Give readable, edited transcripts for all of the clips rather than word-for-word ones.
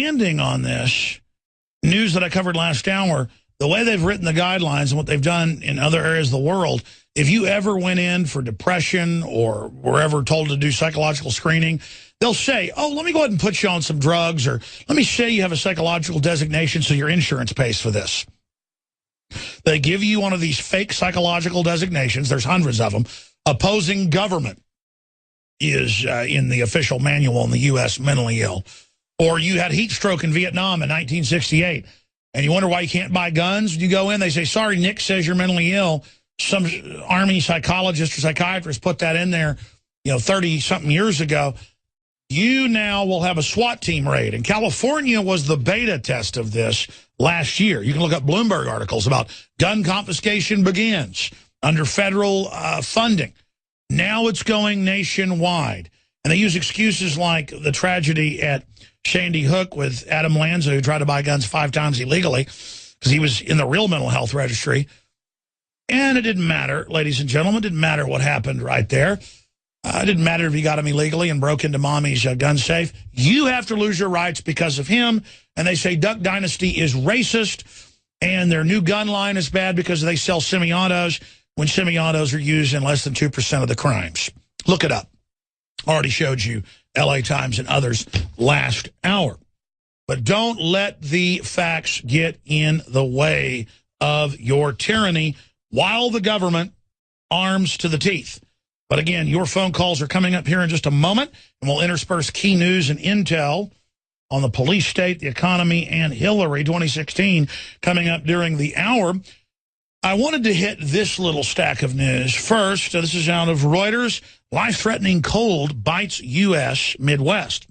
Ending on this news that I covered last hour, the way they've written the guidelines and what they've done in other areas of the world, if you ever went in for depression or were ever told to do psychological screening, they'll say, oh, let me go ahead and put you on some drugs, or let me say you have a psychological designation so your insurance pays for this. They give you one of these fake psychological designations. There's hundreds of them. Opposing government is in the official manual in the U.S. mentally ill. Or you had heat stroke in Vietnam in 1968, and you wonder why you can't buy guns. You go in, they say, sorry, Nick says you're mentally ill. Some Army psychologist or psychiatrist put that in there, 30-something years ago. You now will have a SWAT team raid. And California was the beta test of this last year. You can look up Bloomberg articles about gun confiscation begins under federal funding. Now it's going nationwide. And they use excuses like the tragedy at Sandy Hook with Adam Lanza, who tried to buy guns 5 times illegally because he was in the real mental health registry. And it didn't matter, ladies and gentlemen. It didn't matter what happened right there. It didn't matter if he got him illegally and broke into mommy's gun safe. You have to lose your rights because of him. And they say Duck Dynasty is racist, and their new gun line is bad because they sell semi-autos when semi-autos are used in less than 2% of the crimes. Look it up. Already showed you LA Times and others last hour. But don't let the facts get in the way of your tyranny while the government arms to the teeth. But again, your phone calls are coming up here in just a moment, and we'll intersperse key news and intel on the police state, the economy, and Hillary 2016 coming up during the hour. I wanted to hit this little stack of news. First, this is out of Reuters. Life-threatening cold bites U.S. Midwest.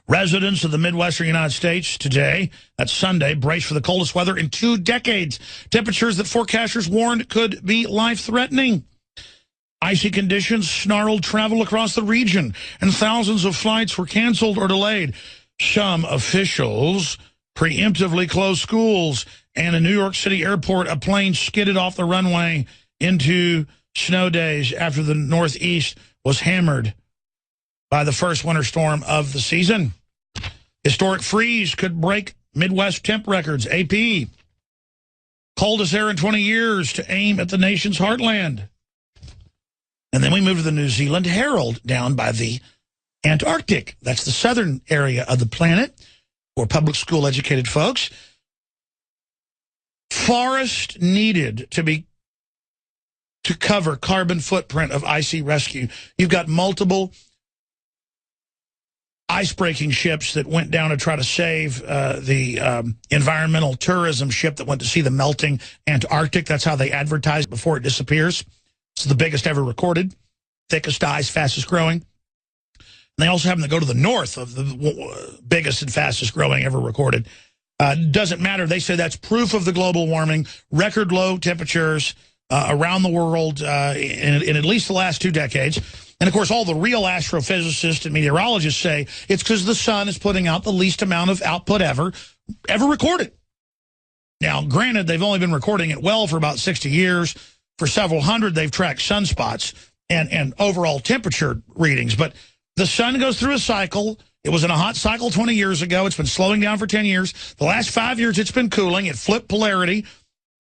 Residents of the Midwestern United States today, that's Sunday, brace for the coldest weather in 2 decades. Temperatures that forecasters warned could be life-threatening. Icy conditions snarled travel across the region, and thousands of flights were canceled or delayed. Some officials preemptively closed schools, and in New York City airport, a plane skidded off the runway into snow days after the Northeast was hammered by the first winter storm of the season. Historic freeze could break Midwest temp records. AP. Coldest air in 20 years to aim at the nation's heartland. And then we move to the New Zealand Herald down by the Antarctic. That's the southern area of the planet for public school educated folks. Forest needed to cover carbon footprint of icy rescue. You've got multiple ice-breaking ships that went down to try to save the environmental tourism ship that went to see the melting Antarctic. That's how they advertise before it disappears. It's the biggest ever recorded, thickest ice, fastest growing. And they also happen to go to the north of the biggest and fastest growing ever recorded. Doesn't matter. They say that's proof of the global warming, record low temperatures around the world in at least the last 2 decades. And, of course, all the real astrophysicists and meteorologists say it's because the sun is putting out the least amount of output ever recorded. Now, granted, they've only been recording it well for about 60 years. For several hundred, they've tracked sunspots and overall temperature readings. But the sun goes through a cycle. It was in a hot cycle 20 years ago. It's been slowing down for 10 years. The last 5 years, it's been cooling. It flipped polarity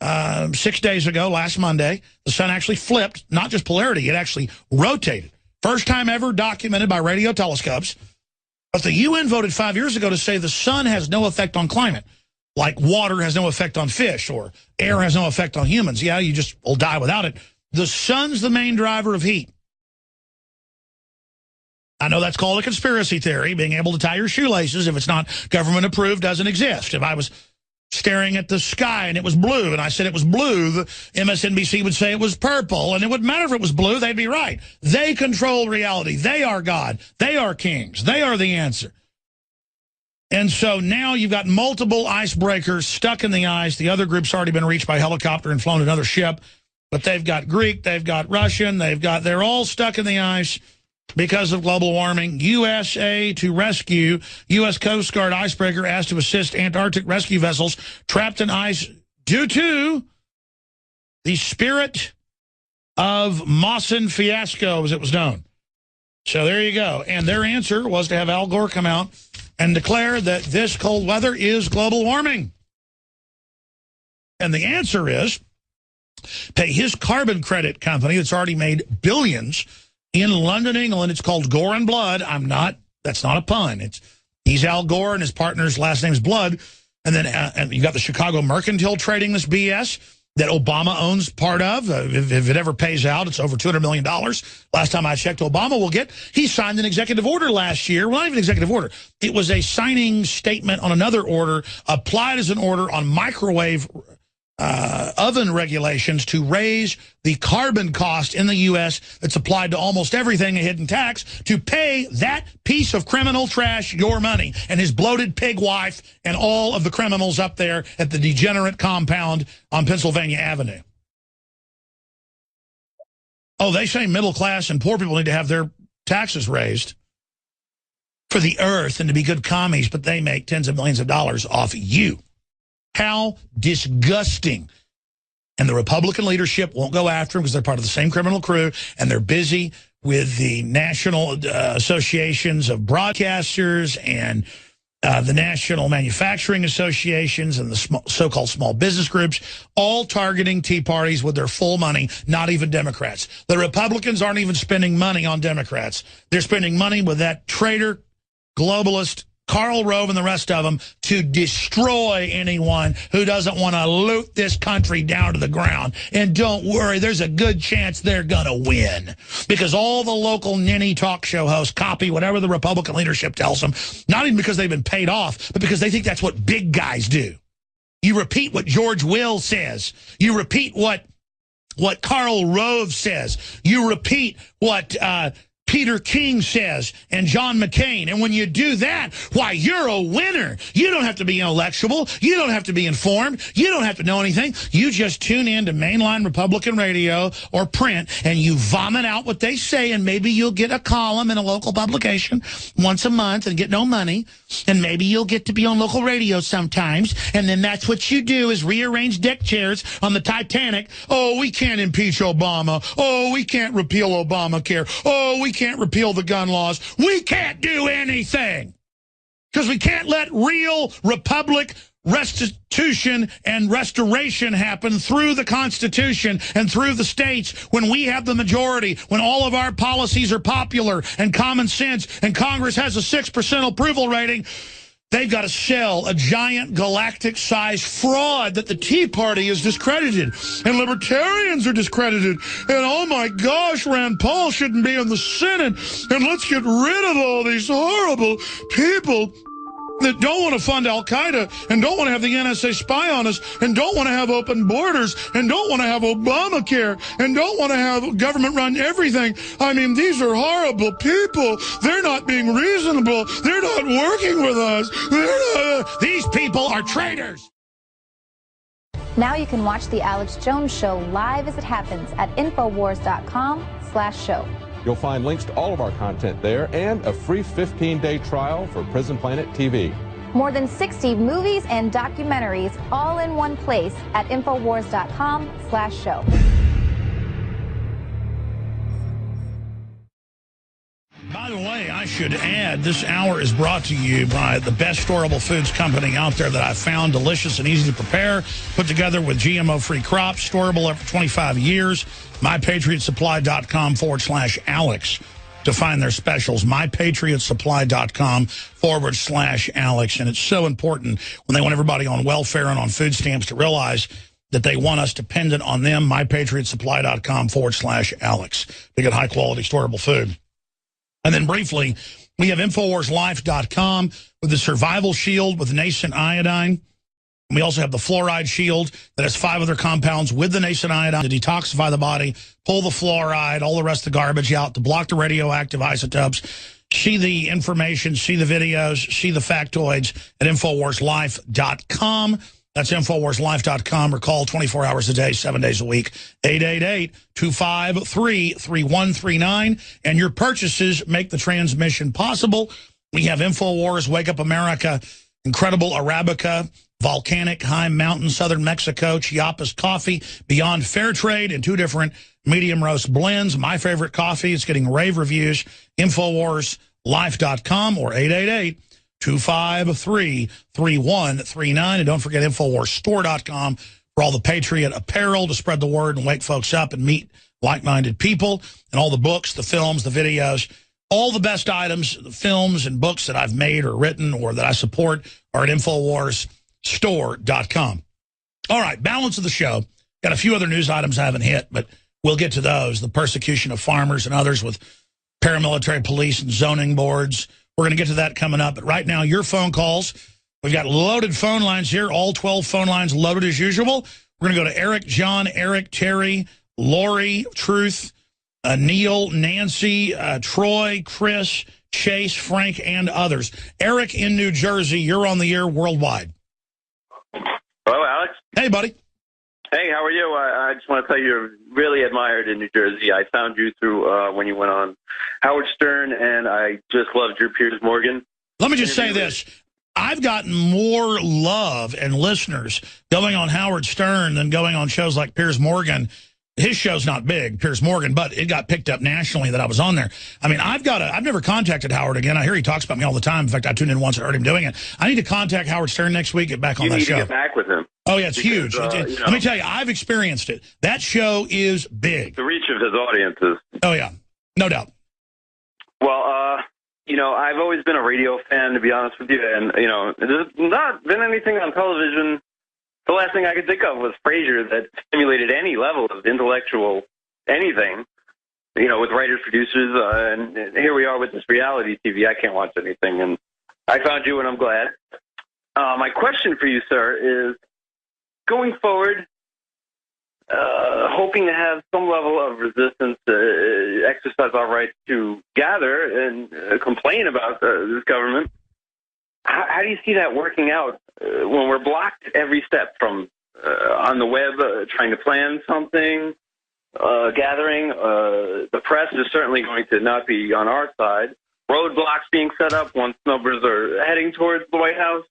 6 days ago, last Monday. The sun actually flipped, not just polarity, it actually rotated. First time ever documented by radio telescopes. But the UN voted 5 years ago to say the sun has no effect on climate, like water has no effect on fish or air has no effect on humans. Yeah, you just will die without it. The sun's the main driver of heat. I know that's called a conspiracy theory. Being able to tie your shoelaces, if it's not government approved, doesn't exist. If I was staring at the sky and it was blue and I said it was blue, the MSNBC would say it was purple, and it wouldn't matter if it was blue. They'd be right. They control reality. They are God. They are kings. They are the answer. And so now you've got multiple icebreakers stuck in the ice. The other group's already been reached by helicopter and flown another ship. But they've got Greek, they've got Russian, they're all stuck in the ice because of global warming. USA to rescue. U.S. Coast Guard icebreaker asked to assist Antarctic rescue vessels trapped in ice due to the Spirit of Mawson fiasco, as it was known. So there you go. And their answer was to have Al Gore come out and declare that this cold weather is global warming? And the answer is pay his carbon credit company that's already made billions in London, England. It's called Gore and Blood. That's not a pun. He's Al Gore and his partner's last name's Blood. And then and you got the Chicago Mercantile trading this BS that Obama owns part of. If it ever pays out, it's over $200 million. Last time I checked, Obama will get. He signed an executive order last year. Well, not even executive order. It was a signing statement on another order, applied as an order on microwave oven regulations to raise the carbon cost in the U.S. that's applied to almost everything, a hidden tax, to pay that piece of criminal trash your money and his bloated pig wife and all of the criminals up there at the degenerate compound on Pennsylvania Avenue. Oh, they say middle class and poor people need to have their taxes raised for the earth and to be good commies, but they make tens of millions of dollars off you. How disgusting. And the Republican leadership won't go after them because they're part of the same criminal crew, and they're busy with the national associations of broadcasters and the national manufacturing associations and the so-called small business groups, all targeting Tea Parties with their full money, not even Democrats. The Republicans aren't even spending money on Democrats. They're spending money with that traitor, globalist, Karl Rove and the rest of them to destroy anyone who doesn't want to loot this country down to the ground. And don't worry, there's a good chance they're going to win. Because all the local ninny talk show hosts copy whatever the Republican leadership tells them, not even because they've been paid off, but because they think that's what big guys do. You repeat what George Will says. You repeat what Karl Rove says. You repeat what Peter King says, and John McCain. And when you do that, why, you're a winner. You don't have to be intellectual. You don't have to be informed. You don't have to know anything. You just tune in to mainline Republican radio or print, and you vomit out what they say, and maybe you'll get a column in a local publication once a month and get no money, and maybe you'll get to be on local radio sometimes, and then that's what you do is rearrange deck chairs on the Titanic. Oh, we can't impeach Obama. Oh, we can't repeal Obamacare. Oh, we can't repeal the gun laws. We can't do anything because we can't let real republic restitution and restoration happen through the Constitution and through the states when we have the majority, when all of our policies are popular and common sense and Congress has a 6% approval rating. They've got to sell a giant galactic-sized fraud that the Tea Party is discredited and libertarians are discredited. And oh my gosh, Rand Paul shouldn't be in the Senate. And let's get rid of all these horrible people that don't want to fund Al-Qaeda and don't want to have the NSA spy on us and don't want to have open borders and don't want to have Obamacare and don't want to have government run everything. I mean, these are horrible people. They're not being reasonable. They're not working with us. These people are traitors. Now you can watch The Alex Jones Show live as it happens at Infowars.com/show. You'll find links to all of our content there and a free 15-day trial for Prison Planet TV. More than 60 movies and documentaries all in one place at Infowars.com/show. By the way, I should add, this hour is brought to you by the best storable foods company out there that I've found, delicious and easy to prepare, put together with GMO-free crops, storable for 25 years. MyPatriotSupply.com/Alex to find their specials. MyPatriotSupply.com/Alex. And it's so important when they want everybody on welfare and on food stamps to realize that they want us dependent on them. MyPatriotSupply.com/Alex to get high-quality storable food. And then briefly, we have InfoWarsLife.com with the Survival Shield with nascent iodine. And we also have the Fluoride Shield that has 5 other compounds with the nascent iodine to detoxify the body, pull the fluoride, all the rest of the garbage out, to block the radioactive isotopes. See the information, see the videos, see the factoids at InfoWarsLife.com. That's InfoWarsLife.com, or call 24 hours a day, 7 days a week, 888-253-3139. And your purchases make the transmission possible. We have InfoWars, Wake Up America, Incredible Arabica, Volcanic High Mountain, Southern Mexico, Chiapas Coffee, Beyond Fair Trade, and 2 different medium roast blends. My favorite coffee is getting rave reviews. InfoWarsLife.com or 253-3139. And don't forget InfoWarsStore.com for all the Patriot apparel to spread the word and wake folks up and meet like-minded people, and all the books, the films, the videos. All the best items, the films and books that I've made or written or that I support are at InfoWarsStore.com. All right, balance of the show. Got a few other news items I haven't hit, but we'll get to those. The persecution of farmers and others with paramilitary police and zoning boards. We're going to get to that coming up. But right now, your phone calls. We've got loaded phone lines here, all 12 phone lines loaded as usual. We're going to go to Eric, John, Eric, Terry, Lori, Truth, Neil, Nancy, Troy, Chris, Chase, Frank, and others. Eric in New Jersey, you're on the air worldwide. Hello, Alex. Hey, buddy. Hey, how are you? I just want to tell you, you're really admired in New Jersey. I found you through when you went on Howard Stern, and I just loved your Piers Morgan. Let me just say this. I've gotten more love and listeners going on Howard Stern than going on shows like Piers Morgan. His show's not big, Piers Morgan, but it got picked up nationally that I was on there. I mean, I've never contacted Howard again. I hear he talks about me all the time. In fact, I tuned in once and heard him doing it. I need to contact Howard Stern next week, get back on that show. You need to get back with him. Oh, yeah, it's huge. Let me tell you, I've experienced it. That show is big. The reach of his audiences. Oh, yeah, no doubt. Well, I've always been a radio fan, to be honest with you, and, there's not been anything on television. The last thing I could think of was Frasier that stimulated any level of intellectual anything, with writers, producers, and here we are with this reality TV. I can't watch anything, and I found you, and I'm glad. My question for you, sir, is going forward, hoping to have some level of resistance, exercise our right to gather and complain about this government. How do you see that working out when we're blocked every step from on the web, trying to plan something, gathering? The press is certainly going to not be on our side. Roadblocks being set up once numbers are heading towards the White House.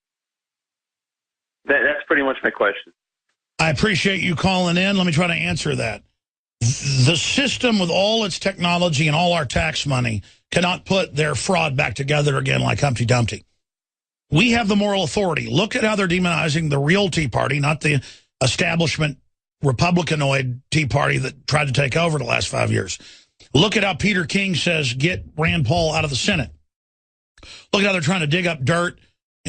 That's pretty much my question. I appreciate you calling in. Let me try to answer that. The system with all its technology and all our tax money cannot put their fraud back together again like Humpty Dumpty. We have the moral authority. Look at how they're demonizing the real Tea Party, not the establishment Republicanoid Tea Party that tried to take over the last 5 years. Look at how Peter King says, get Rand Paul out of the Senate. Look at how they're trying to dig up dirt,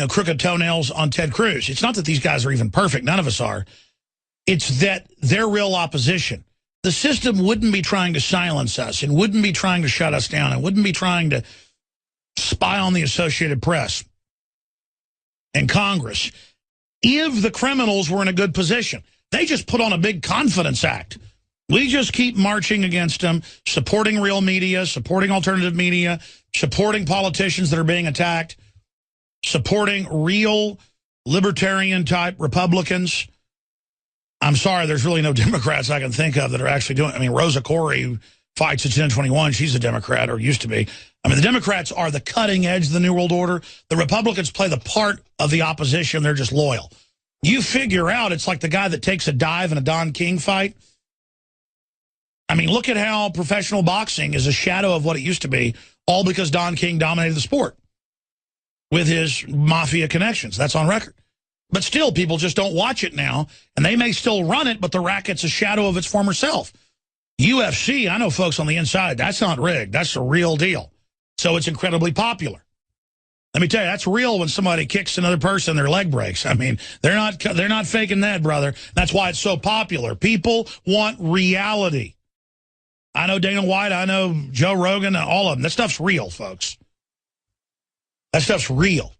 crooked toenails on Ted Cruz. It's not that these guys are even perfect. None of us are. It's that they're real opposition. The system wouldn't be trying to silence us and wouldn't be trying to shut us down and wouldn't be trying to spy on the Associated Press and Congress if the criminals were in a good position. They just put on a big confidence act. We just keep marching against them, supporting real media, supporting alternative media, supporting politicians that are being attacked, supporting real libertarian-type Republicans. I'm sorry, there's really no Democrats I can think of that are actually doing it. I mean, Rosa Corey, who fights at 1021, she's a Democrat, or used to be. I mean, the Democrats are the cutting edge of the New World Order. The Republicans play the part of the opposition. They're just loyal. You figure out it's like the guy that takes a dive in a Don King fight. I mean, look at how professional boxing is a shadow of what it used to be, all because Don King dominated the sport with his mafia connections. That's on record. But still, people just don't watch it now, and they may still run it, but the racket's a shadow of its former self. UFC, I know folks on the inside, that's not rigged. That's the real deal. So it's incredibly popular. Let me tell you, that's real when somebody kicks another person, their leg breaks. I mean, they're not faking that, brother. That's why it's so popular. People want reality. I know Dana White, I know Joe Rogan, all of them. That stuff's real, folks. That stuff's real.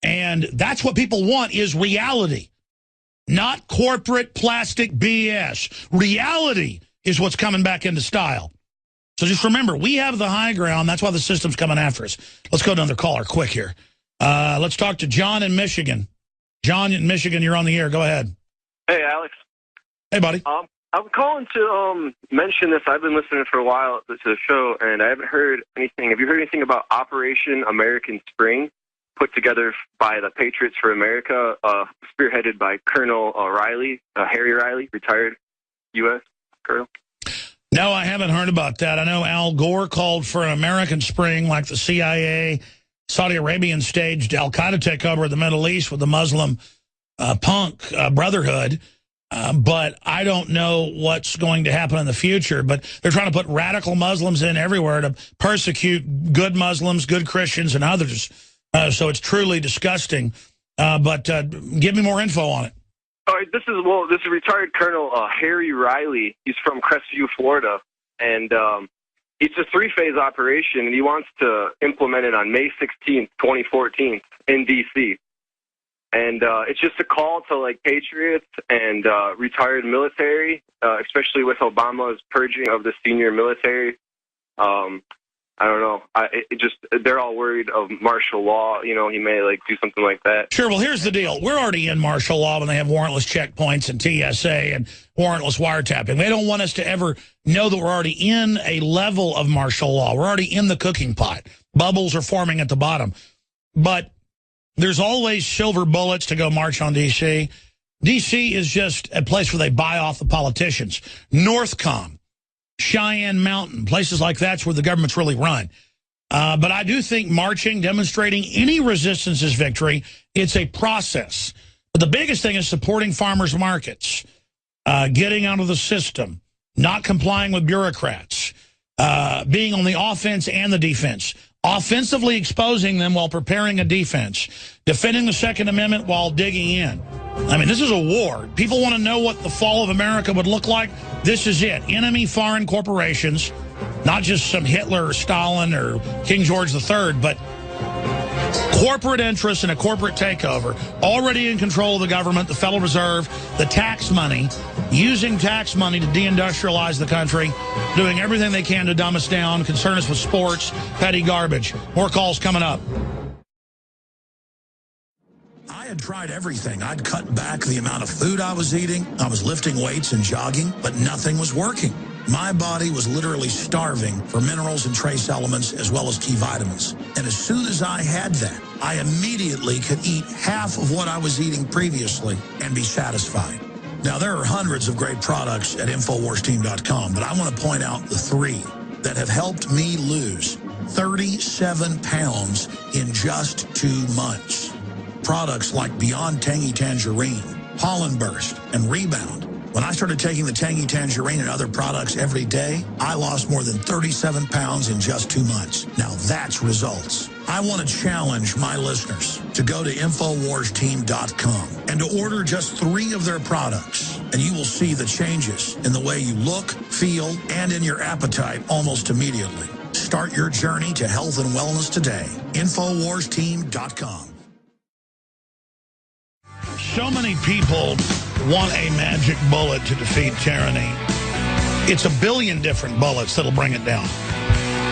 And that's what people want is reality, not corporate plastic BS. Reality is what's coming back into style. So just remember, we have the high ground. That's why the system's coming after us. Let's go to another caller quick here. Let's talk to John in Michigan. John in Michigan, you're on the air. Go ahead. Hey, Alex. Hey, buddy. I'm calling to mention this. I've been listening for a while to the show, and I haven't heard anything. Have you heard anything about Operation American Spring, put together by the Patriots for America, spearheaded by Colonel Riley, Harry Riley, retired U.S. Colonel? No, I haven't heard about that. I know Al Gore called for an American Spring like the CIA Saudi Arabian staged al-Qaeda takeover of the Middle East with the Muslim punk brotherhood. But I don't know what's going to happen in the future. But they're trying to put radical Muslims in everywhere to persecute good Muslims, good Christians, and others. So it's truly disgusting. But give me more info on it. All right, this is retired Colonel Harry Riley. He's from Crestview, Florida, and it's a 3-phase operation, and he wants to implement it on May 16th, 2014, in D.C. And it's just a call to, like, patriots and retired military, especially with Obama's purging of the senior military. I don't know. They're all worried of martial law. You know, he may, like, do something like that. Sure. Well, here's the deal. We're already in martial law when they have warrantless checkpoints and TSA and warrantless wiretapping. They don't want us to ever know that we're already in a level of martial law. We're already in the cooking pot. Bubbles are forming at the bottom. But there's always silver bullets to go march on D.C. D.C. is just a place where they buy off the politicians. Northcom, Cheyenne Mountain, places like that's where the government's really run. But I do think marching, demonstrating any resistance is victory. It's a process. But the biggest thing is supporting farmers markets, getting out of the system, not complying with bureaucrats, being on the offense and the defense, offensively exposing them while preparing a defense, defending the Second Amendment while digging in. I mean, this is a war. People want to know what the fall of America would look like. This is it. Enemy foreign corporations, not just some Hitler or Stalin or King George III, but corporate interests in a corporate takeover, already in control of the government, the Federal Reserve, the tax money, using tax money to deindustrialize the country, doing everything they can to dumb us down, concern us with sports, petty garbage. More calls coming up. I had tried everything. I'd cut back the amount of food I was eating. I was lifting weights and jogging, but nothing was working. My body was literally starving for minerals and trace elements as well as key vitamins. And as soon as I had that, I immediately could eat half of what I was eating previously and be satisfied. Now, there are hundreds of great products at InfoWarsTeam.com, but I want to point out the 3 that have helped me lose 37 pounds in just 2 months. Products like Beyond Tangy Tangerine, Pollen Burst, and Rebound. When I started taking the Tangy Tangerine and other products every day, I lost more than 37 pounds in just 2 months. Now that's results. I want to challenge my listeners to go to InfoWarsTeam.com and to order just 3 of their products, and you will see the changes in the way you look, feel, and in your appetite almost immediately. Start your journey to health and wellness today. InfoWarsTeam.com. So many people want a magic bullet to defeat tyranny. It's a billion different bullets that'll bring it down.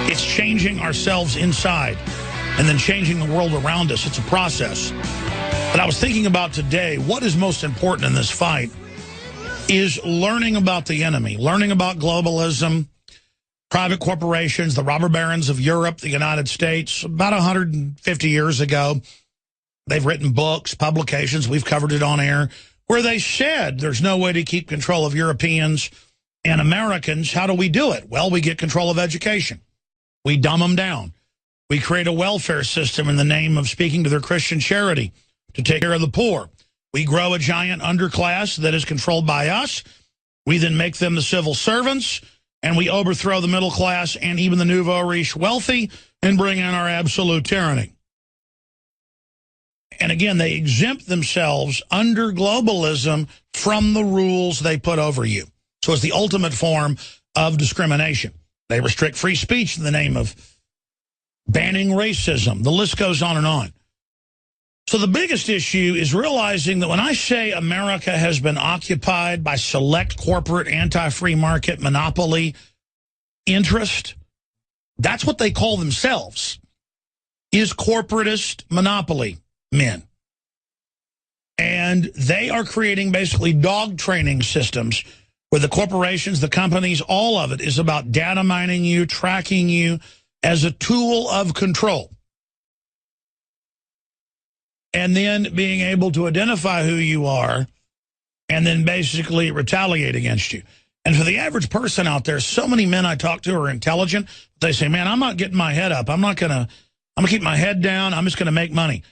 It's changing ourselves inside and then changing the world around us. It's a process. But I was thinking about today, what is most important in this fight is learning about the enemy, learning about globalism, private corporations, the robber barons of Europe, the United States. About 150 years ago, they've written books, publications, we've covered it on air, where they said there's no way to keep control of Europeans and Americans. How do we do it? Well, we get control of education. We dumb them down. We create a welfare system in the name of speaking to their Christian charity to take care of the poor. We grow a giant underclass that is controlled by us. We then make them the civil servants, and we overthrow the middle class and even the nouveau riche wealthy and bring in our absolute tyranny. And again, they exempt themselves under globalism from the rules they put over you. So it's the ultimate form of discrimination. They restrict free speech in the name of banning racism. The list goes on and on. So the biggest issue is realizing that when I say America has been occupied by select corporate anti-free market monopoly interest, that's what they call themselves, is corporatist monopoly men. And they are creating basically dog training systems where the corporations, the companies, all of it is about data mining you, tracking you as a tool of control. And then being able to identify who you are and then basically retaliate against you. And for the average person out there, so many men I talk to are intelligent. They say, man, I'm not getting my head up. I'm not going to I'm going to keep my head down. I'm just going to make money.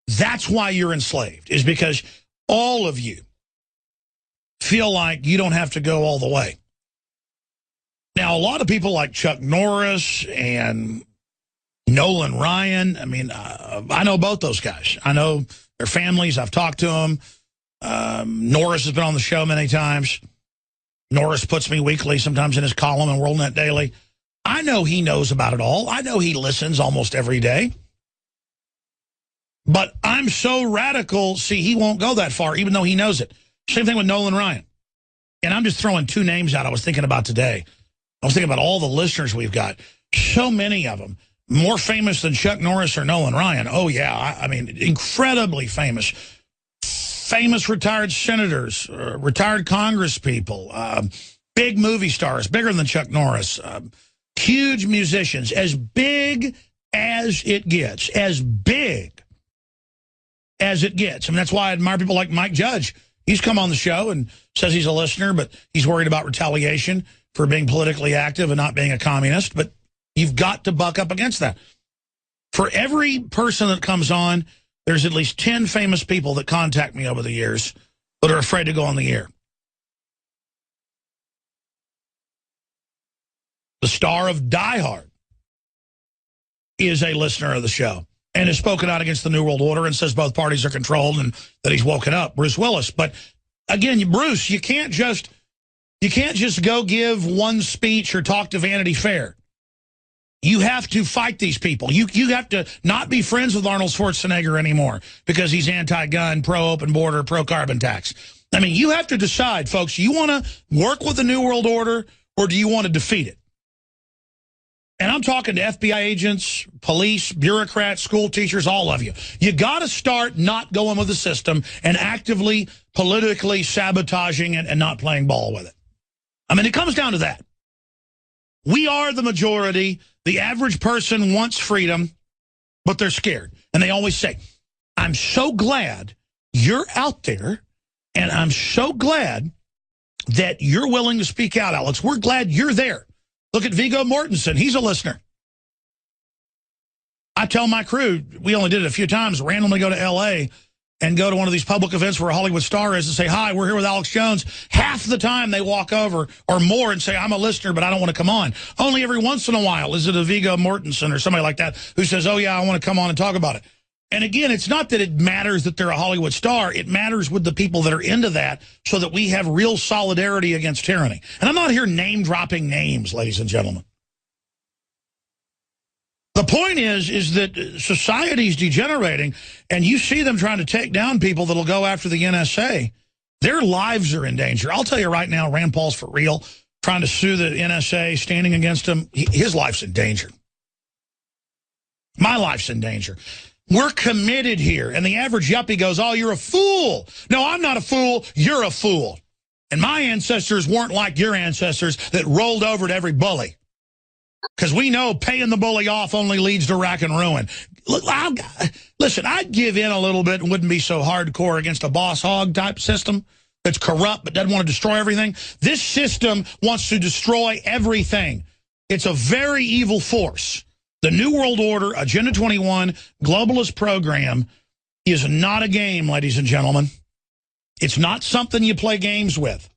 That's why you're enslaved, is because all of you feel like you don't have to go all the way. Now, a lot of people like Chuck Norris and Nolan Ryan, I mean, I know both those guys. I know their families. I've talked to them. Norris has been on the show many times. Norris puts me weekly, sometimes in his column in WorldNet Daily. I know he knows about it all. I know he listens almost every day. But I'm so radical, see, he won't go that far, even though he knows it. Same thing with Nolan Ryan. And I'm just throwing two names out I was thinking about today. I was thinking about all the listeners we've got. So many of them. More famous than Chuck Norris or Nolan Ryan. Oh, yeah. I mean, incredibly famous. Famous retired senators, retired Congress people, big movie stars, bigger than Chuck Norris, huge musicians, as big as it gets, as big as it gets. I mean, that's why I admire people like Mike Judge. He's come on the show and says he's a listener, but he's worried about retaliation for being politically active and not being a communist. But you've got to buck up against that. For every person that comes on, there's at least 10 famous people that contact me over the years that are afraid to go on the air. The star of Die Hard is a listener of the show and has spoken out against the New World Order and says both parties are controlled and that he's woken up, Bruce Willis. But again, Bruce, you can't just go give one speech or talk to Vanity Fair. You have to fight these people. You have to not be friends with Arnold Schwarzenegger anymore because he's anti-gun, pro-open border, pro-carbon tax. I mean, you have to decide, folks, you want to work with the New World Order or do you want to defeat it? And I'm talking to FBI agents, police, bureaucrats, school teachers, all of you. You got to start not going with the system and actively, politically sabotaging it and not playing ball with it. I mean, it comes down to that. We are the majority. The average person wants freedom, but they're scared. And they always say, I'm so glad you're out there, and I'm so glad that you're willing to speak out, Alex. We're glad you're there. Look at Viggo Mortensen. He's a listener. I tell my crew, we only did it a few times, randomly go to L.A., and go to one of these public events where a Hollywood star is and say, hi, we're here with Alex Jones. Half the time they walk over or more and say, I'm a listener, but I don't want to come on. Only every once in a while is it a Viggo Mortensen or somebody like that who says, oh, yeah, I want to come on and talk about it. And again, it's not that it matters that they're a Hollywood star. It matters with the people that are into that so that we have real solidarity against tyranny. And I'm not here name-dropping names, ladies and gentlemen. The point is that society's degenerating, and you see them trying to take down people that'll go after the NSA. Their lives are in danger. I'll tell you right now, Rand Paul's for real, trying to sue the NSA, standing against him. His life's in danger. My life's in danger. We're committed here, and the average yuppie goes, oh, you're a fool. No, I'm not a fool. You're a fool. And my ancestors weren't like your ancestors that rolled over to every bully. Because we know paying the bully off only leads to rack and ruin. Listen, I'd give in a little bit and wouldn't be so hardcore against a boss hog type system that's corrupt but doesn't want to destroy everything. This system wants to destroy everything. It's a very evil force. The New World Order, Agenda 21, globalist program is not a game, ladies and gentlemen. It's not something you play games with.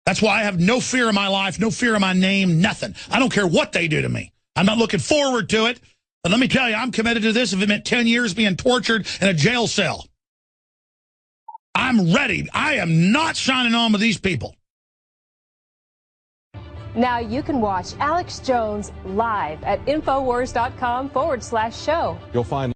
That's why I have no fear of my life, no fear of my name, nothing. I don't care what they do to me. I'm not looking forward to it. But let me tell you, I'm committed to this if it meant 10 years being tortured in a jail cell. I'm ready. I am not signing on with these people. Now you can watch Alex Jones live at Infowars.com/show. You'll find